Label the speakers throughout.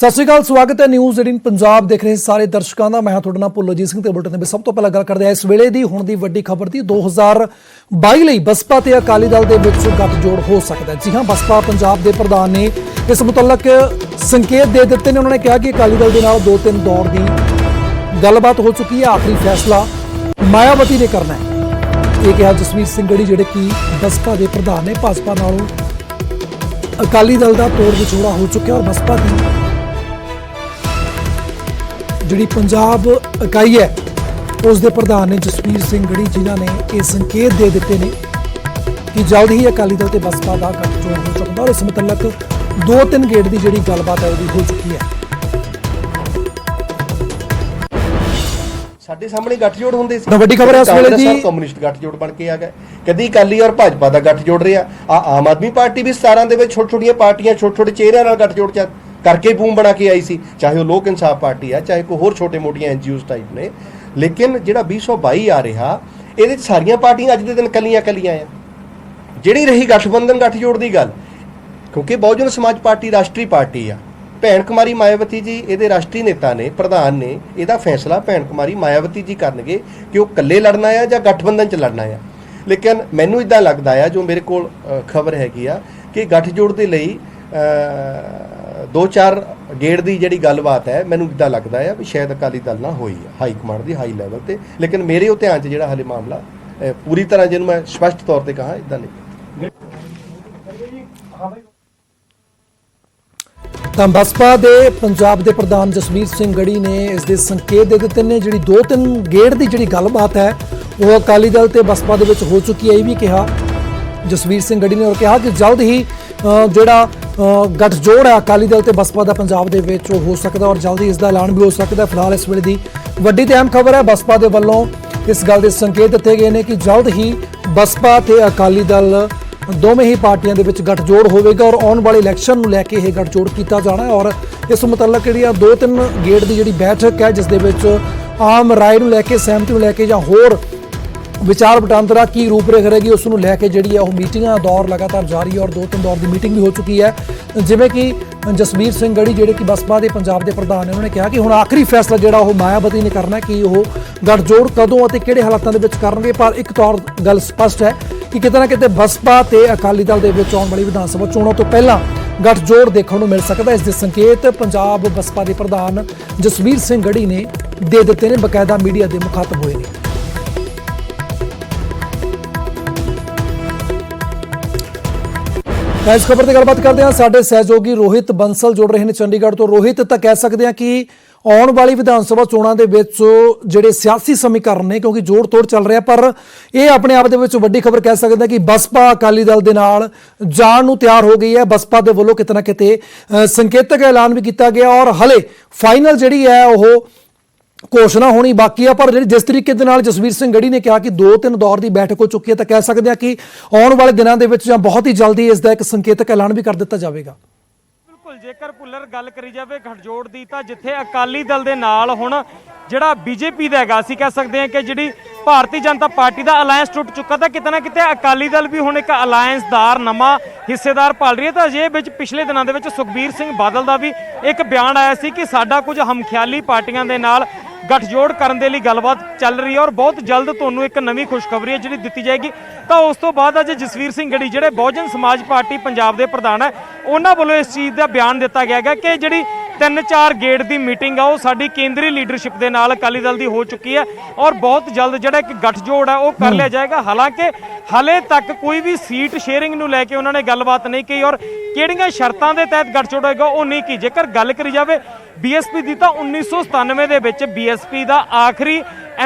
Speaker 1: सत श्री अकाल, स्वागत है न्यूज़ 18 पंजाब देख रहे सारे दर्शकों का। मैं हाँ तुहाडे नाल भुल्लोजीत सिंह ते बुलेटिन में सब तो पहला गल करते हैं इस वेले दी हुण दी वड्डी खबर दी। 2022 लई बसपा ते अकाली दल दे विच गठजोड़ हो सकता है। जी हाँ, बसपा पंजाब के प्रधान ने इस मुतलक संकेत दे दिते ने। उन्होंने कहा कि अकाली दल के नाल 2-3 दौर की गलबात हो चुकी है, आखिरी फैसला मायावती ने करना है। ये कहा जसवीर सिंह गढ़ी जिहड़े कि बसपा के प्रधान ने। भाजपा नालों अकाली दल का तोड़ विछोड़ा हो चुका और बसपा की जिहड़ी पंजाब इकाई है उसके प्रधान ने जसवीर सिंह गढ़ी जिन्होंने ये संकेत दे दिते ने कि जल्द ही अकाली दल ते बसपा का गठजोड़ हो सकता और इस मुतलक 2-3 गेट की जिहड़ी गलबात है वो हो चुकी है।
Speaker 2: ਸਾਡੇ ਸਾਹਮਣੇ ਗੱਠਜੋੜ ਹੁੰਦੇ ਸੀ।
Speaker 1: ਵੱਡੀ ਖਬਰ ਹੈ ਇਸ ਵੇਲੇ ਦੀ,
Speaker 2: ਕਮਿਊਨਿਸਟ ਗੱਠਜੋੜ ਬਣ ਕੇ ਆ ਗਏ। ਕਦੀ ਅਕਾਲੀ ਔਰ ਭਾਜਪਾ ਦਾ ਗੱਠਜੋੜ ਰਿਹਾ। ਆਮ ਆਦਮੀ ਪਾਰਟੀ ਵੀ 17 ਦੇ ਵਿੱਚ ਛੋਟੀਆਂ ਪਾਰਟੀਆਂ ਛੋਟੇ ਚਿਹਰਿਆਂ ਨਾਲ ਗੱਠਜੋੜ करके बूम बना के आई सी, चाहे वो लोक इंसाफ पार्टी है, चाहे कोई होर छोटे मोटियां NGOs टाइप ने। लेकिन जिहड़ा 2022 आ रहा ये सारिया पार्टियां अज दे दिन कलियां आ। जिहड़ी रही गठबंधन गठजोड़ की गल, क्योंकि बहुजन समाज पार्टी राष्ट्रीय पार्टी आ। भैन कुमारी मायावती जी ये राष्ट्रीय नेता ने, प्रधान ने। यदा फैसला भैन कुमारी मायावती जी करनगे कि वो कल्ले लड़ना है या गठबंधन च लड़ना है। लेकिन मैनू इदां लगदा है, जो मेरे कोल खबर हैगी आ, कि गठजोड़ के लिए 2-4 गेड़ की जी गलबात है, मैनू इदा लगता है भी शायद अकाली दल ना होई है हाई कमांड की हाई लैवल पर। लेकिन मेरे वो ध्यान जो हाले मामला पूरी तरह जिन्होंने मैं स्पष्ट तौर पर कहा इदा नहीं।
Speaker 1: तो बसपा के पंजाब के प्रधान जसवीर सिंह गढ़ी ने इसके संकेत दे दिते ने। जी 2-3 गेड़ की जी गलबात है वो अकाली दल ते बसपा दे विच हो चुकी है। ये भी कहा जसवीर सिंह गढ़ी ने और कहा कि जल्द ही जोड़ा गठजोड़ है अकाली दल ते बसपा का पंजाब दे विच हो सकता और जल्द ही इसका ऐलान भी हो सकता है। फिलहाल इस वेले दी वड्डी ते अहम खबर है, बसपा के वल्लों इस गल के संकेत दिते गए हैं कि जल्द ही बसपा ते अकाली दल दोवें ही पार्टियां दे विच गठजोड़ होवेगा और आने वाले इलैक्शन नूं लैके यह गठजोड़ किया जाना है। और इस मुतलक जिहड़ियां 2-3 गेट की जिहड़ी बैठक है जिस दे विच आम राय नूं लैके, सहमति नूं लैके जां होर विचार वटांदरा की रूपरेख रहेगी उसनूं लैके जिहड़ी है मीटिंगां दौर लगातार जारी है और 2-3 दौर की मीटिंग भी हो चुकी है। जिवें कि जसवीर सिंह गढ़ी जिहड़े कि बसपा के पंजाब के प्रधान ने, उन्होंने कहा कि हुण आखिरी फैसला जिहड़ा वो मायावती ने करना है कि वो गठजोड़ कदों और किहड़े हालातां दे विच करनगे। पर एक तौर गल स्पष्ट है कि किते ना किते बसपा ते अकाली दल दे विच आउण वाली विधान सभा चोणां तो पहलां गठजोड़ देखने को मिल सकता है। इसके संकेत पंजाब बसपा के प्रधान जसवीर सिंह गढ़ी ने दे दिते ने, बकायदा मीडिया के मुखातब हुए हैं। इस खबर की गलबात करते हैं, साडे सहयोगी रोहित बंसल जुड़ रहे हैं चंडीगढ़ तो। रोहित, तो कह सकते हैं कि आने वाली विधान सभा चोणों के जिहड़े सियासी समीकरण ने, क्योंकि जोड़ तोड़ चल रहा, पर यह अपने आप के वड्डी खबर कह सकते हैं कि बसपा अकाली दल के नाल जाण नूं तैयार हो गई है। बसपा के वल्लों किते ना किते संकेतक ऐलान भी किया गया और हले फाइनल जिहड़ी है वो घोषणा होनी बाकी है। पर जिस तरीके के नाल जसवीर सिंह गढ़ी ने कहा कि 2-3 दौर की बैठक हो चुकी है, तो कह सकते हैं कि आने वाले दिनों के विच जां बहुत ही जल्दी इसका एक संकेतक ऐलान भी कर दिता जाएगा।
Speaker 3: बिल्कुल, जेकर भुल्लर गल करी जाए गठजोड़ की, तो जिथे अकाली दल के नाल हुण जिहड़ा बीजेपी दा हैगा, असीं कह सकते हैं कि जिहड़ी भारतीय जनता पार्टी का अलायंस टुट चुका, तो किते ना किते अकाली दल भी हुण एक अलायंसदार नवां हिस्सेदार भाल रही है। तो अजे विच पिछले दिनों के विच सुखबीर सिंह बादल का भी एक बयान आया सी कि साडा कुछ हमख्याली पार्टियां दे नाल गठजोड़ करने लिए गलबात चल रही है और बहुत जल्द तुहानूं एक नवीं खुशखबरी है जिहड़ी दित्ती जाएगी। तो उस तो बाद अज जसवीर सिंह गढ़ी जिहड़े बहुजन समाज पार्टी पंजाब के प्रधान है, उन्हां वल्लों इस चीज़ का बयान दिता गया है कि जिहड़ी 3-4 गेट की मीटिंग है वो साडी केंद्रीय लीडरशिप के नाल अकाली दल की हो चुकी है और बहुत जल्द जिहड़ा एक गठजोड़ है वो कर लिया जाएगा। हालांकि हाले तक कोई भी सीट शेयरिंग नूं लैके उन्होंने गलबात नहीं की और किहड़ियां शर्तां दे तहत गठजोड़ होएगा वो नहीं की। जेकर गल करी जाए BSP की, तो 1997 के विच BSP का आखिरी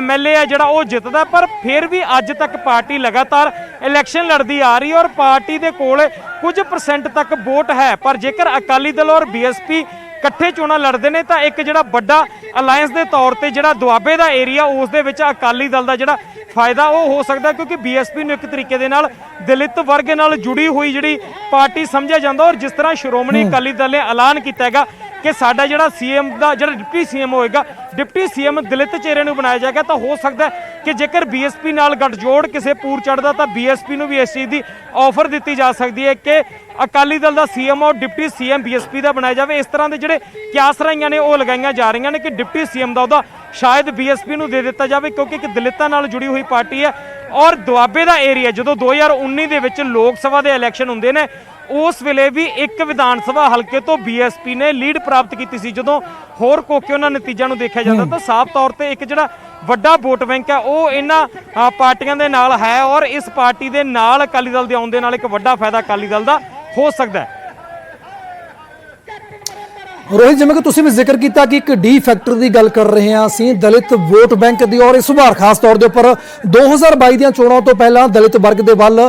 Speaker 3: MLA है जिहड़ा वो जितदा, पर फिर भी अज तक पार्टी लगातार इलैक्शन लड़ती आ रही है और पार्टी के कोल कुछ % तक वोट है। पर जेकर अकाली दल और BSP इकट्ठे चोणां लड़ते हैं तो एक जिहड़ा बड़ा अलायंस के तौर पर जिहड़ा दुआबे का एरिया उस दे विच अकाली दल का जिहड़ा फायदा वो हो सकता है, क्योंकि BSP नूं एक तरीके दे नाल दलित वर्ग नाल जुड़ी हुई जिहड़ी पार्टी समझिया जांदा। और जिस तरह श्रोमणी अकाली दल ने ऐलान किया है कि साडा जिहड़ा CM दा जिहड़ा डिप्टी CM होएगा, डिप्टी CM दलित चेहरे नूं बनाया जाएगा, तो हो सकता है ਕਿ ਜੇਕਰ ਬੀਐਸਪੀ ਨਾਲ ਗੱਠਜੋੜ ਕਿਸੇ ਪੂਰ ਚੜਦਾ ਤਾਂ ਬੀਐਸਪੀ ਨੂੰ ਵੀ ਇਸ ਚੀਜ਼ ਦੀ ਆਫਰ ਦਿੱਤੀ ਜਾ ਸਕਦੀ ਹੈ ਕਿ ਅਕਾਲੀ ਦਲ ਦਾ ਸੀਐਮ ਔਰ ਡਿਪਟੀ ਸੀਐਮ ਬੀਐਸਪੀ ਦਾ ਬਣਾਇਆ ਜਾਵੇ। ਇਸ ਤਰ੍ਹਾਂ ਦੇ ਜਿਹੜੇ ਕਿਆਸ ਰਾਈਆਂ ਨੇ ਉਹ ਲਗਾਈਆਂ ਜਾ ਰਹੀਆਂ ਨੇ ਕਿ ਡਿਪਟੀ ਸੀਐਮ ਦਾ ਉਹਦਾ ਸ਼ਾਇਦ ਬੀਐਸਪੀ ਨੂੰ ਦੇ ਦਿੱਤਾ ਜਾਵੇ, ਕਿਉਂਕਿ ਇੱਕ ਦਲਿਤਾਂ ਨਾਲ ਜੁੜੀ ਹੋਈ ਪਾਰਟੀ ਹੈ ਔਰ ਦੁਆਬੇ ਦਾ ਏਰੀਆ ਜਦੋਂ 2019 ਦੇ ਵਿੱਚ ਲੋਕ ਸਭਾ ਦੇ ਇਲੈਕਸ਼ਨ ਹੁੰਦੇ ਨੇ ਉਸ ਵੇਲੇ ਵੀ ਇੱਕ ਵਿਧਾਨ ਸਭਾ ਹਲਕੇ ਤੋਂ ਬੀਐਸਪੀ ਨੇ ਲੀਡ ਪ੍ਰਾਪਤ ਕੀਤੀ ਸੀ। ਜਦੋਂ ਹੋਰ ਕੋਕੇ ਉਹਨਾਂ ਨਤੀਜਿਆਂ ਨੂੰ ਦੇਖਿਆ ਜਾਂਦਾ ਤਾਂ ਸਾਫ਼ ਤੌਰ ਤੇ ਇੱਕ ਜਿਹੜਾ ਵੱਡਾ ਵੋਟ ਬੈਂਕ ਹੈ ਉਹ ਇਹਨਾਂ ਪਾਰਟੀਆਂ ਦੇ ਨਾਲ ਹੈ ਔਰ ਇਸ ਪਾਰਟੀ ਦੇ ਨਾਲ ਅਕਾਲੀ ਦਲ ਦੇ ਆਉਣ ਦੇ ਨਾਲ ਇੱਕ ਵੱਡਾ ਫਾਇਦਾ ਅਕਾਲੀ ਦਲ ਦਾ ਹੋ ਸਕਦਾ ਹੈ।
Speaker 1: ਰੋਹਿਤ, ਜਿਵੇਂ ਕਿ ਤੁਸੀਂ ਵੀ ਜ਼ਿਕਰ ਕੀਤਾ ਕਿ ਇੱਕ ਡੀ ਫੈਕਟਰ ਦੀ ਗੱਲ ਕਰ ਰਹੇ ਹਾਂ ਅਸੀਂ ਦਲਿਤ ਵੋਟ ਬੈਂਕ ਦੀ, ਔਰ ਇਸ ਵਾਰ ਖਾਸ ਤੌਰ ਦੇ ਉੱਪਰ 2022 ਦੀਆਂ ਚੋਣਾਂ ਤੋਂ ਪਹਿਲਾਂ ਦਲਿਤ ਵਰਗ ਦੇ ਵੱਲ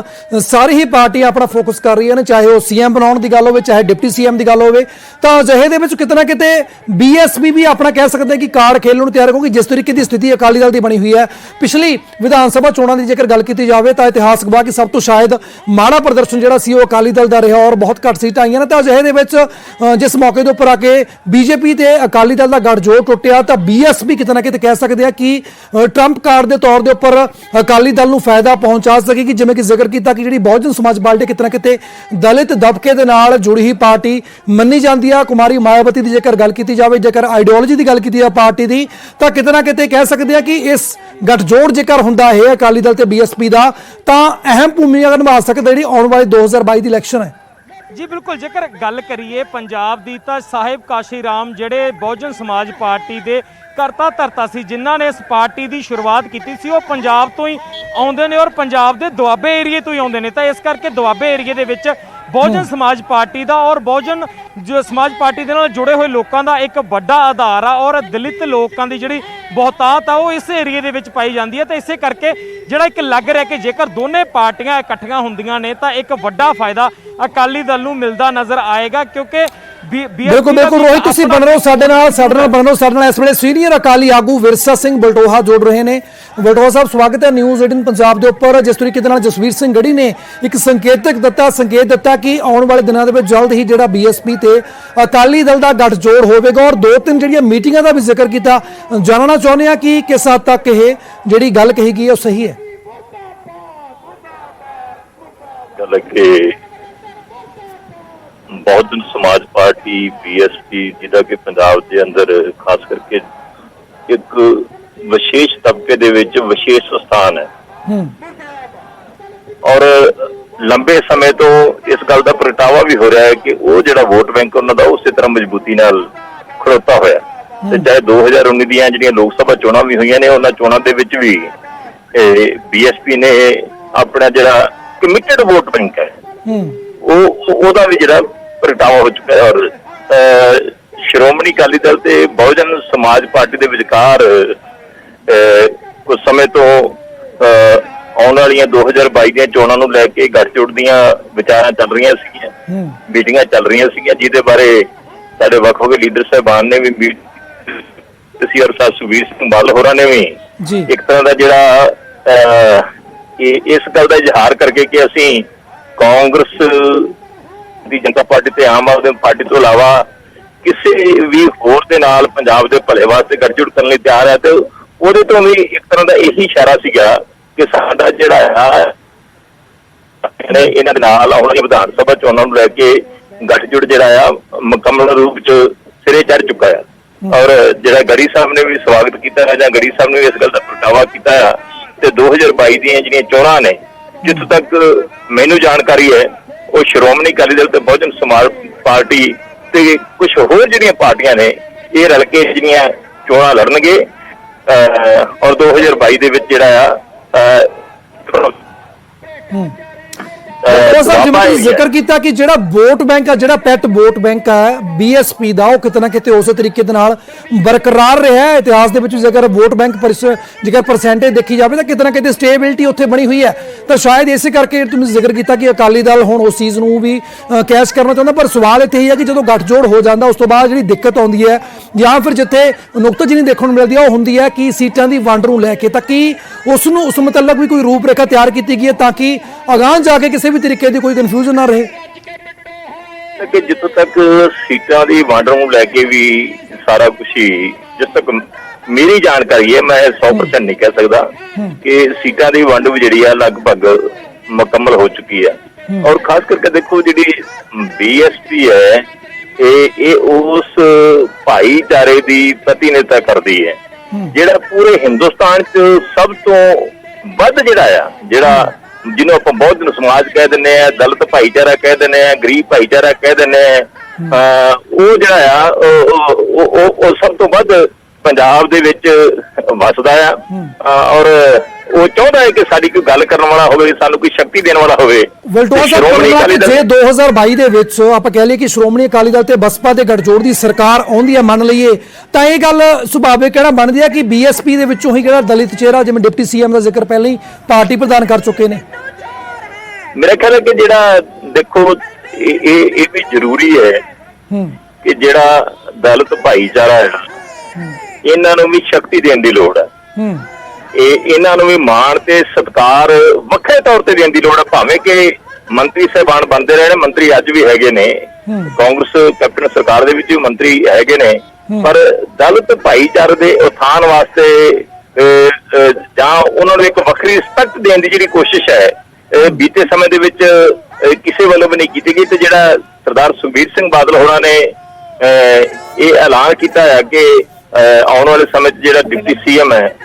Speaker 1: ਸਾਰੀ ਹੀ ਪਾਰਟੀਆਂ ਆਪਣਾ ਫੋਕਸ ਕਰ ਰਹੀਆਂ ਨੇ, ਚਾਹੇ ਉਹ ਸੀਐਮ ਬਣਾਉਣ ਦੀ ਗੱਲ ਹੋਵੇ ਚਾਹੇ ਡਿਪਟੀ ਸੀਐਮ ਦੀ ਗੱਲ ਹੋਵੇ। ਤਾਂ ਅਜਿਹੇ ਦੇ ਵਿੱਚ ਕਿਤੇ ਨਾ ਕਿਤੇ ਬੀਐਸਪੀ ਵੀ ਆਪਣਾ ਕਹਿ ਸਕਦੇ ਕਿ ਕਾਰਡ ਖੇਲਣ ਨੂੰ ਤਿਆਰ, ਕਿਉਂਕਿ ਜਿਸ ਤਰੀਕੇ ਦੀ ਸਥਿਤੀ ਅਕਾਲੀ ਦਲ ਦੀ ਬਣੀ ਹੋਈ ਹੈ ਪਿਛਲੀ ਵਿਧਾਨ ਸਭਾ ਚੋਣਾਂ ਦੀ ਜੇਕਰ ਗੱਲ ਕੀਤੀ ਜਾਵੇ ਤਾਂ ਇਤਿਹਾਸ ਗਵਾਹ ਕਿ ਸਭ ਤੋਂ ਸ਼ਾਇਦ ਮਾੜਾ ਪ੍ਰਦਰਸ਼ਨ ਜਿਹੜਾ ਸੀ ਉਹ ਅਕਾਲੀ ਦਲ ਦਾ ਰਿਹਾ ਔਰ ਬਹੁਤ ਘੱਟ ਸੀਟਾਂ ਆਈਆਂ ਨੇ। ਤਾਂ ਅਜਿਹੇ ਦੇ ਵਿੱਚ ਜਿਸ ਮੌਕੇ ਦੇ ਉੱਪਰ ਆ ਕੇ ਬੀਜੇਪੀ ਤੇ ਅਕਾਲੀ ਦਲ ਦਾ ਗੱਠਜੋੜ ਟੁੱਟਿਆ ਤਾਂ ਬੀਐਸਪੀ ਕਿਤੇ ਨਾ ਕਿਤੇ ਕਹਿ ਸਕਦੇ ਆ ਕਿ ਟਰੰਪ ਕਾਰਡ ਦੇ ਤੌਰ ਦੇ ਉੱਪਰ ਅਕਾਲੀ ਦਲ ਨੂੰ ਫਾਇਦਾ ਪਹੁੰਚਾ ਸਕੇਗੀ। ਜਿਵੇਂ ਕਿ ਜ਼ਿਕਰ ਕੀਤਾ ਕਿ ਜਿਹੜੀ ਬਹੁਜਨ ਸਮਾਜ ਪਾਰਟੀ ਕਿਤੇ ਨਾ ਕਿਤੇ ਦਲਿਤ ਦਬਕੇ ਦੇ ਨਾਲ ਜੁੜੀ ਹੀ ਪਾਰਟੀ ਮੰਨੀ ਜਾਂਦੀ ਆ। ਕੁਮਾਰੀ ਮਾਇਆਵਤੀ ਦੀ ਜੇਕਰ ਗੱਲ ਕੀਤੀ ਜਾਵੇ, ਜੇਕਰ ਆਈਡੀਓਲੋਜੀ ਦੀ ਗੱਲ ਕੀਤੀ ਜਾਵੇ ਪਾਰਟੀ ਦੀ, ਤਾਂ ਕਿਤੇ ਨਾ ਕਿਤੇ ਕਹਿ ਸਕਦੇ ਆ ਕਿ ਇਸ ਗੱਠਜੋੜ ਜੇਕਰ ਹੁੰਦਾ ਹੈ ਅਕਾਲੀ ਦਲ ਤੇ ਬੀਐਸਪੀ ਦਾ ਤਾਂ ਅਹਿਮ ਭੂਮਿਕਾ ਨਿਭਾ ਸਕਦਾ ਜਿਹੜੀ ਆਉਣ ਵਾਲੀ 2022 ਦੀ ਇਲੈਕਸ਼ਨ ਹੈ।
Speaker 3: ਜੀ ਬਿਲਕੁਲ, ਜੇਕਰ ਗੱਲ ਕਰੀਏ ਪੰਜਾਬ ਦੀ ਤਾਂ ਸਾਹਿਬ ਕਾਸ਼ੀ ਰਾਮ ਜਿਹੜੇ ਬਹੁਜਨ ਸਮਾਜ ਪਾਰਟੀ ਦੇ ਕਰਤਾ ਧਰਤਾ ਸੀ, ਜਿਨ੍ਹਾਂ ਨੇ ਇਸ ਪਾਰਟੀ ਦੀ ਸ਼ੁਰੂਆਤ ਕੀਤੀ ਸੀ, ਉਹ ਪੰਜਾਬ ਤੋਂ ਹੀ ਆਉਂਦੇ ਨੇ ਔਰ ਪੰਜਾਬ ਦੇ ਦੁਆਬੇ ਏਰੀਏ ਤੋਂ ਹੀ ਆਉਂਦੇ ਨੇ। ਤਾਂ ਇਸ ਕਰਕੇ ਦੁਆਬੇ ਏਰੀਏ ਦੇ ਵਿੱਚ ਬਹੁਜਨ ਸਮਾਜ ਪਾਰਟੀ ਦਾ ਔਰ ਬਹੁਜਨ ਸਮਾਜ ਪਾਰਟੀ ਦੇ ਨਾਲ ਜੁੜੇ ਹੋਏ ਲੋਕਾਂ ਦਾ ਇੱਕ ਵੱਡਾ ਆਧਾਰ ਆ ਔਰ ਦਲਿਤ ਲੋਕਾਂ ਦੀ ਜਿਹੜੀ ਬਹੁਤਾਤ ਆ ਉਹ ਇਸ ਏਰੀਏ ਦੇ ਵਿੱਚ ਪਾਈ ਜਾਂਦੀ ਹੈ। ਤਾਂ ਇਸੇ ਕਰਕੇ ਜਿਹੜਾ ਇੱਕ ਲੱਗ ਰਿਹਾ ਕਿ ਜੇਕਰ ਦੋਨੇ ਪਾਰਟੀਆਂ ਇਕੱਠੀਆਂ ਹੁੰਦੀਆਂ ਨੇ ਤਾਂ ਇੱਕ ਵੱਡਾ ਫਾਇਦਾ ਅਕਾਲੀ ਦਲ ਨੂੰ ਮਿਲਦਾ ਨਜ਼ਰ ਆਏਗਾ, ਕਿਉਂਕਿ
Speaker 1: ਬਿਲਕੁਲ ਰੋਹਿਤ, ਤੁਸੀਂ ਬਣ ਰਹੇ ਹੋ ਸਾਡੇ ਨਾਲ ਇਸ ਵੇਲੇ ਸੀਨੀਅਰ ਅਕਾਲੀ ਆਗੂ ਵਿਰਸਾ ਸਿੰਘ ਬਲਟੋਹਾ ਜੁੜ ਰਹੇ ਨੇ। ਬਲਟੋਹਾ ਸਾਹਿਬ, ਸਵਾਗਤ ਹੈ ਨਿਊਜ਼ 18 ਪੰਜਾਬ ਦੇ ਉੱਪਰ। ਜਿਸ ਤਰੀਕੇ ਦੇ ਨਾਲ ਜਸਵੀਰ ਸਿੰਘ ਗੜੀ ਨੇ ਇੱਕ ਸੰਕੇਤ ਦਿੱਤਾ ਕਿ ਆਉਣ ਵਾਲੇ ਦਿਨਾਂ ਦੇ ਵਿੱਚ ਜਲਦ ਹੀ ਜਿਹੜਾ ਬੀਐਸਪੀ ਤੇ ਅਕਾਲੀ ਦਲ ਦਾ ਗੱਠਜੋੜ ਹੋਵੇਗਾ ਔਰ 2-3 ਜਿਹੜੀਆਂ ਮੀਟਿੰਗਾਂ ਦਾ ਵੀ ਜ਼ਿਕਰ ਕੀਤਾ। ਜਾਣਨਾ ਚਾਹੁੰਦੇ ਆ ਕਿ ਕਿਸ ਹੱਦ ਤੱਕ ਇਹ ਜਿਹੜੀ ਗੱਲ ਕਹੀ ਗਈ ਉਹ ਸਹੀ ਹੈ।
Speaker 4: ਬਹੁਜਨ ਸਮਾਜ ਪਾਰਟੀ ਬੀਐਸਪੀ ਜਿਹਦਾ ਕਿ ਪੰਜਾਬ ਦੇ ਅੰਦਰ ਖਾਸ ਕਰਕੇ ਇੱਕ ਵਿਸ਼ੇਸ਼ ਤਬਕੇ ਦੇ ਵਿੱਚ ਵਿਸ਼ੇਸ਼ ਸਥਾਨ ਹੈ ਔਰ ਲੰਬੇ ਸਮੇਂ ਤੋਂ ਇਸ ਗੱਲ ਦਾ ਪ੍ਰਗਟਾਵਾ ਵੀ ਹੋ ਰਿਹਾ ਹੈ ਕਿ ਉਹ ਜਿਹੜਾ ਵੋਟ ਬੈਂਕ ਉਹਨਾਂ ਦਾ ਉਸੇ ਤਰ੍ਹਾਂ ਮਜ਼ਬੂਤੀ ਨਾਲ ਖੜੋਤਾ ਹੋਇਆ। ਤੇ ਚਾਹੇ 2019 ਦੀਆਂ ਜਿਹੜੀਆਂ ਲੋਕ ਸਭਾ ਚੋਣਾਂ ਵੀ ਹੋਈਆਂ ਨੇ ਉਹਨਾਂ ਚੋਣਾਂ ਦੇ ਵਿੱਚ ਵੀ ਬੀਐਸਪੀ ਨੇ ਆਪਣਾ ਜਿਹੜਾ ਕਮਿਟਡ ਵੋਟ ਬੈਂਕ ਹੈ ਉਹਦਾ ਵੀ ਜਿਹੜਾ ਪ੍ਰਗਟਾਵਾ ਹੋ ਚੁੱਕਾ ਹੈ ਔਰ ਸ਼੍ਰੋਮਣੀ ਅਕਾਲੀ ਦਲ ਤੇ ਬਹੁਜਨ ਸਮਾਜ ਪਾਰਟੀ ਦੇ ਵਿਚਕਾਰ ਕੁਝ ਸਮੇਂ ਤੋਂ ਆਉਣ ਵਾਲੀਆਂ 2022 ਦੀਆਂ ਚੋਣਾਂ ਨੂੰ ਲੈ ਕੇ ਗੱਠਜੋੜ ਦੀਆਂ ਵਿਚਾਰਾਂ ਚੱਲ ਰਹੀਆਂ ਸੀਗੀਆਂ, ਮੀਟਿੰਗਾਂ ਚੱਲ ਰਹੀਆਂ ਸੀਗੀਆਂ, ਜਿਹਦੇ ਬਾਰੇ ਸਾਡੇ ਵੱਖ-ਵੱਖ ਲੀਡਰ ਸਾਹਿਬਾਨ ਨੇ ਵੀ ਤੁਸੀਂ ਔਰ ਸੁਖਬੀਰ ਸਿੰਘ ਬਾਦਲ ਹੋਰਾਂ ਨੇ ਵੀ ਇੱਕ ਤਰ੍ਹਾਂ ਦਾ ਜਿਹੜਾ ਇਸ ਗੱਲ ਦਾ ਇਜ਼ਹਾਰ ਕਰਕੇ ਕਿ ਅਸੀਂ ਕਾਂਗਰਸ ਦੀ ਜਨਤਾ ਪਾਰਟੀ ਤੇ ਆਮ ਆਦਮੀ ਪਾਰਟੀ ਤੋਂ ਇਲਾਵਾ ਕਿਸੇ ਵੀ ਹੋਰ ਦੇ ਨਾਲ ਪੰਜਾਬ ਦੇ ਭਲੇ ਵਾਸਤੇ ਗੱਠਜੋੜ ਕਰਨ ਲਈ ਤਿਆਰ ਹੈ। ਤੇ ਉਹਦੇ ਤੋਂ ਵੀ ਇੱਕ ਤਰ੍ਹਾਂ ਦਾ ਇਹੀ ਇਸ਼ਾਰਾ ਸੀਗਾ ਕਿ ਸਾਡਾ ਜਿਹੜਾ ਆ ਇਹਨਾਂ ਦੇ ਨਾਲ ਆਉਣ ਵਾਲੀ ਵਿਧਾਨ ਸਭਾ ਚੋਣਾਂ ਨੂੰ ਲੈ ਕੇ ਗੱਠਜੋੜ ਜਿਹੜਾ ਆ ਮੁਕੰਮਲ ਰੂਪ ਚ ਸਿਰੇ ਚੜ ਚੁੱਕਾ ਆ ਔਰ ਜਿਹੜਾ ਗੜੀ ਸਾਹਿਬ ਨੇ ਵੀ ਸਵਾਗਤ ਕੀਤਾ ਜਾਂ ਗੜੀ ਸਾਹਿਬ ਨੇ ਵੀ ਇਸ ਗੱਲ ਦਾ ਪ੍ਰਗਟਾਵਾ ਕੀਤਾ ਆ। ਤੇ 2022 ਦੀਆਂ ਜਿਹੜੀਆਂ ਚੋਣਾਂ ਨੇ ਜਿੱਥੋਂ ਤੱਕ ਮੈਨੂੰ ਜਾਣਕਾਰੀ ਹੈ ਉਹ ਸ਼੍ਰੋਮਣੀ ਅਕਾਲੀ ਦਲ ਤੇ ਬਹੁਜਨ ਸਮਾਜ ਪਾਰਟੀ ਤੇ ਕੁਝ ਹੋਰ ਜਿਹੜੀਆਂ ਪਾਰਟੀਆਂ ਨੇ ਇਹ ਰਲ ਕੇ ਜਿਹੜੀਆਂ ਚੋਣਾਂ ਲੜਨਗੇ ਔਰ 2022 ਦੇ ਵਿੱਚ ਜਿਹੜਾ ਆ
Speaker 1: ਜਿਵੇਂ ਜ਼ਿਕਰ ਕੀਤਾ ਕਿ ਜਿਹੜਾ ਵੋਟ ਬੈਂਕ ਆ, ਜਿਹੜਾ ਪੈਟ ਵੋਟ ਬੈਂਕ ਹੈ ਬੀਐਸਪੀ ਦਾ, ਉਹ ਕਿਤੇ ਨਾ ਕਿਤੇ ਉਸੇ ਤਰੀਕੇ ਦੇ ਨਾਲ ਬਰਕਰਾਰ ਰਿਹਾ ਹੈ। ਇਤਿਹਾਸ ਦੇ ਵਿੱਚ ਜੇਕਰ ਵੋਟ ਬੈਂਕ ਜੇਕਰ ਪਰਸੈਂਟੇਜ ਦੇਖੀ ਜਾਵੇ ਤਾਂ ਕਿਤੇ ਨਾ ਕਿਤੇ ਸਟੇਬਿਲਿਟੀ ਉੱਥੇ ਬਣੀ ਹੋਈ ਹੈ। ਤਾਂ ਸ਼ਾਇਦ ਇਸੇ ਕਰਕੇ ਤੁਸੀਂ ਜ਼ਿਕਰ ਕੀਤਾ ਕਿ ਅਕਾਲੀ ਦਲ ਹੁਣ ਉਸ ਚੀਜ਼ ਨੂੰ ਵੀ ਕੈਸ਼ ਕਰਨਾ ਚਾਹੁੰਦਾ। ਪਰ ਸਵਾਲ ਇੱਥੇ ਹੀ ਹੈ ਕਿ ਜਦੋਂ ਗੱਠਜੋੜ ਹੋ ਜਾਂਦਾ ਉਸ ਤੋਂ ਬਾਅਦ ਜਿਹੜੀ ਦਿੱਕਤ ਆਉਂਦੀ ਹੈ ਜਾਂ ਫਿਰ ਜਿੱਥੇ ਨੁਕਤਾਚੀਨੀ ਦੇਖਣ ਨੂੰ ਮਿਲਦੀ ਹੈ ਉਹ ਹੁੰਦੀ ਹੈ ਕਿ ਸੀਟਾਂ ਦੀ ਵੰਡ ਨੂੰ ਲੈ ਕੇ। ਤਾਂ ਕੀ ਉਸ ਮੁਤਲਕ ਵੀ ਕੋਈ ਰੂਪ ਰੇਖਾ ਤਿਆਰ ਕੀਤੀ ਗਈ ਹੈ ਤਾਂ ਕਿ ਅਗਾਂਹ ਜਾ ਕੇ ਕਿਸੇ ਵੀ ਤਰੀਕੇ ਦੀ ਕੋਈ ਕਨਫਿਊਜ਼ਨ ਨਾ ਰਹੇ?
Speaker 4: ਕਿ ਜਿੱਥੋਂ ਤੱਕ ਸੀਟਾਂ ਦੀ ਵੰਡ ਨੂੰ ਲੈ ਕੇ ਵੀ ਸਾਰਾ ਕੁਝ ਹੀ ਜਿਸ ਤੱਕ ਮੇਰੀ ਜਾਣਕਾਰੀ ਹੈ, ਮੈਂ 100% ਨਹੀਂ ਕਹਿ ਸਕਦਾ ਕਿ ਸੀਟਾਂ ਦੀ ਵੰਡ ਵੀ ਜਿਹੜੀ ਆ ਲਗਭਗ ਮੁਕੰਮਲ ਹੋ ਚੁੱਕੀ ਹੈ। ਔਰ ਖਾਸ ਕਰਕੇ ਦੇਖੋ ਜਿਹੜੀ ਬੀਐਸਪੀ ਹੈ ਇਹ ਉਸ ਭਾਈਚਾਰੇ ਦੀ ਪ੍ਰਤੀਨਿਧਤਾ ਕਰਦੀ ਹੈ ਜਿਹੜਾ ਪੂਰੇ ਹਿੰਦੁਸਤਾਨ 'ਚ ਸਭ ਤੋਂ ਵੱਧ ਜਿਹੜਾ ਜਿਹਨੂੰ ਆਪਾਂ ਬਹੁਜਨ ਸਮਾਜ ਕਹਿ ਦਿੰਦੇ ਆ, ਦਲਿਤ ਭਾਈਚਾਰਾ ਕਹਿ ਦਿੰਦੇ ਆ, ਗਰੀਬ ਭਾਈਚਾਰਾ ਕਹਿ ਦਿੰਦੇ ਆ, ਉਹ ਜਿਹੜਾ ਆ ਉਹ ਸਭ ਤੋਂ ਵੱਧ ਪੰਜਾਬ ਦੇ ਵਿੱਚ ਵੱਸਦਾ ਆ। ਔਰ ਉਹ ਚਾਹੁੰਦਾ ਹੈ ਕਿ ਸਾਡੀ ਕੋਈ ਗੱਲ ਕਰਨ ਵਾਲਾ ਹੋਵੇ, ਸਾਨੂੰ ਕੋਈ ਸ਼ਕਤੀ ਦੇਣ ਵਾਲਾ ਹੋਵੇ।
Speaker 1: ਵਲਟੋਆ ਸਾਹਿਬ, ਜੇ 2022 ਦੇ ਵਿੱਚ ਆਪਾਂ ਕਹਿ ਲਈਏ ਕਿ ਸ਼੍ਰੋਮਣੀ ਅਕਾਲੀ ਦਲ ਤੇ ਬਸਪਾ ਦੇ ਗੱਠਜੋੜ ਦੀ ਸਰਕਾਰ ਆਉਂਦੀ ਹੈ, ਮੰਨ ਲਈਏ, ਤਾਂ ਇਹ ਗੱਲ ਸੁਭਾਵਿਕ ਕਿਹੜਾ ਬਣਦੀ ਹੈ ਕਿ ਬੀਐਸਪੀ ਦੇ ਵਿੱਚੋਂ ਹੀ ਜਿਹੜਾ ਦਲਿਤ ਚਿਹਰਾ, ਜਿਵੇਂ ਡਿਪਟੀ ਸੀਐਮ ਦਾ ਜ਼ਿਕਰ ਪਹਿਲਾਂ ਹੀ ਪਾਰਟੀ ਪ੍ਰਧਾਨ ਕਰ ਚੁੱਕੇ ਨੇ।
Speaker 4: ਮੇਰਾ ਖਿਆਲ ਹੈ ਕਿ ਜਿਹੜਾ ਦੇਖੋ ਇਹ ਵੀ ਜ਼ਰੂਰੀ ਹੈ ਕਿ ਜਿਹੜਾ ਦਲਿਤ ਭਾਈਚਾਰਾ ਹੈ ਇਹਨਾਂ ਨੂੰ ਵੀ ਸ਼ਕਤੀ ਦੇਣ ਦੀ ਲੋੜ ਹੈ। ਇਹਨਾਂ ਨੂੰ ਵੀ ਮਾਣ ਤੇ ਸਤਿਕਾਰ ਵੱਖਰੇ ਤੌਰ ਤੇ ਦੇਣ ਦੀ ਲੋੜ ਹੈ। ਭਾਵੇਂ ਕਿ ਮੰਤਰੀ ਸਾਹਿਬਾਨ ਬਣਦੇ ਰਹੇ ਨੇ, ਮੰਤਰੀ ਅੱਜ ਵੀ ਹੈਗੇ ਨੇ, ਕਾਂਗਰਸ ਕੈਪਟਨ ਸਰਕਾਰ ਦੇ ਵਿੱਚ ਵੀ ਮੰਤਰੀ ਹੈਗੇ ਨੇ, ਪਰ ਦਲਿਤ ਭਾਈਚਾਰੇ ਦੇ ਉਥਾਨ ਵਾਸਤੇ ਜਾਂ ਉਹਨਾਂ ਨੂੰ ਇੱਕ ਵੱਖਰੀ ਰਿਸਪੈਕਟ ਦੇਣ ਦੀ ਜਿਹੜੀ ਕੋਸ਼ਿਸ਼ ਹੈ ਬੀਤੇ ਸਮੇਂ ਦੇ ਵਿੱਚ ਕਿਸੇ ਵੱਲੋਂ ਵੀ ਨਹੀਂ ਕੀਤੀ ਗਈ। ਤੇ ਜਿਹੜਾ ਸਰਦਾਰ ਸੁਖਬੀਰ ਸਿੰਘ ਬਾਦਲ ਹੋਰਾਂ ਨੇ ਇਹ ਐਲਾਨ ਕੀਤਾ ਹੈ ਕਿ ਆਉਣ ਵਾਲੇ ਸਮੇਂ 'ਚ ਜਿਹੜਾ ਡਿਪਟੀ ਸੀਐਮ ਹੈ,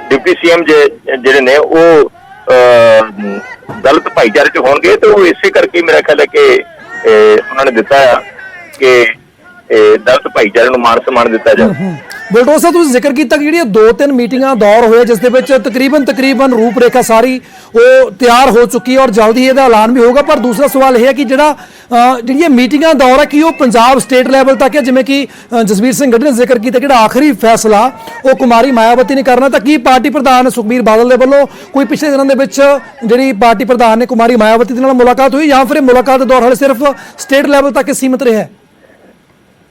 Speaker 4: ਡਿਪਟੀ ਸੀਐਮ ਜਿਹੜੇ ਨੇ ਉਹ ਦਲਿਤ ਭਾਈਚਾਰੇ 'ਚ ਹੋਣਗੇ, ਤੇ ਉਹ ਇਸੇ ਕਰਕੇ ਮੇਰਾ ਖਿਆਲ ਹੈ ਕਿ ਉਹਨਾਂ ਨੇ ਦਿੱਤਾ ਆ ਕਿ ਦਲਿਤ ਭਾਈਚਾਰੇ ਨੂੰ ਮਾਣ ਸਨਮਾਨ ਦਿੱਤਾ ਜਾਵੇ।
Speaker 1: ਬਲਟੋਆ ਸਾਹਿਬ, ਤੁਸੀਂ ਜ਼ਿਕਰ ਕੀਤਾ ਕਿ ਜਿਹੜੀਆਂ 2-3 ਮੀਟਿੰਗਾਂ ਦੌਰ ਹੋਏ ਜਿਸ ਦੇ ਵਿੱਚ ਤਕਰੀਬਨ ਰੂਪਰੇਖਾ ਸਾਰੀ ਉਹ ਤਿਆਰ ਹੋ ਚੁੱਕੀ ਹੈ ਔਰ ਜਲਦੀ ਇਹਦਾ ਐਲਾਨ ਵੀ ਹੋਊਗਾ, ਪਰ ਦੂਸਰਾ ਸਵਾਲ ਇਹ ਹੈ ਕਿ ਜਿਹੜੀਆਂ ਮੀਟਿੰਗਾਂ ਦੌਰ ਹੈ ਕਿ ਉਹ ਪੰਜਾਬ ਸਟੇਟ ਲੈਵਲ ਤੱਕ ਹੈ, ਜਿਵੇਂ ਕਿ ਜਸਵੀਰ ਸਿੰਘ ਗੱਡੀ ਨੇ ਜ਼ਿਕਰ ਕੀਤਾ ਜਿਹੜਾ ਆਖਰੀ ਫੈਸਲਾ ਉਹ ਕੁਮਾਰੀ ਮਾਇਆਵਤੀ ਨੇ ਕਰਨਾ, ਤਾਂ ਕੀ ਪਾਰਟੀ ਪ੍ਰਧਾਨ ਸੁਖਬੀਰ ਬਾਦਲ ਦੇ ਵੱਲੋਂ ਕੋਈ ਪਿਛਲੇ ਦਿਨਾਂ ਦੇ ਵਿੱਚ ਜਿਹੜੀ ਪਾਰਟੀ ਪ੍ਰਧਾਨ ਨੇ ਕੁਮਾਰੀ ਮਾਇਆਵਤੀ ਦੇ ਨਾਲ ਮੁਲਾਕਾਤ ਹੋਈ, ਜਾਂ ਫਿਰ ਇਹ ਮੁਲਾਕਾਤ ਦਾ ਦੌਰ ਹਾਲੇ ਸਿਰਫ ਸਟੇਟ ਲੈਵਲ ਤੱਕ ਸੀਮਿਤ ਰਿਹਾ ਹੈ?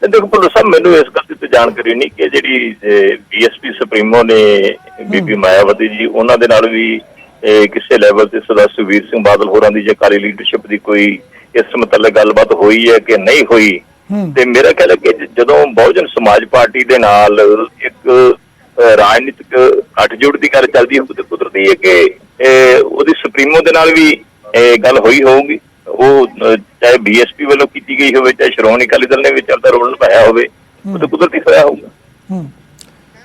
Speaker 4: ਦੇਖੋ ਭੁੱਲਰ ਸਾਹਿਬ, ਮੈਨੂੰ ਇਸ ਗੱਲ ਦੀ ਜਾਣਕਾਰੀ ਨਹੀਂ ਕਿ ਜਿਹੜੀ ਬੀਐਸਪੀ ਸੁਪਰੀਮੋ ਨੇ ਬੀਬੀ ਮਾਇਆਵਤੀ ਜੀ, ਉਹਨਾਂ ਦੇ ਨਾਲ ਵੀ ਕਿਸੇ ਲੈਵਲ ਤੇ ਸਰਦਾਰ ਸੁਖਬੀਰ ਸਿੰਘ ਬਾਦਲ ਹੋਰਾਂ ਦੀ ਜਾਂ ਅਕਾਲੀ ਲੀਡਰਸ਼ਿਪ ਦੀ ਕੋਈ ਇਸ ਮਤਲਬ ਗੱਲਬਾਤ ਹੋਈ ਹੈ ਕਿ ਨਹੀਂ ਹੋਈ। ਤੇ ਮੇਰਾ ਖਿਆਲ ਹੈ ਕਿ ਜਦੋਂ ਬਹੁਜਨ ਸਮਾਜ ਪਾਰਟੀ ਦੇ ਨਾਲ ਇੱਕ ਰਾਜਨੀਤਿਕ ਗੱਠਜੋੜ ਦੀ ਗੱਲ ਚੱਲਦੀ ਹੋਊ ਤੇ ਕੁਦਰਤੀ ਹੈ ਕਿ ਉਹਦੀ ਸੁਪਰੀਮੋ ਦੇ ਨਾਲ ਵੀ ਗੱਲ ਹੋਈ ਹੋਊਗੀ। ਉਹ ਚਾਹੇ ਬੀਐਸਪੀ ਵੱਲੋਂ ਕੀਤੀ ਗਈ ਹੋਵੇ, ਚਾਹੇ ਸ਼੍ਰੋਮਣੀ ਅਕਾਲੀ ਦਲ ਨੇ ਵੀ ਚੱਲਦਾ ਰੋਲ ਨਿਭਾਇਆ ਹੋਵੇ, ਉਹ ਤਾਂ ਕੁਦਰਤੀ ਹੋਇਆ ਹੋਊਗਾ।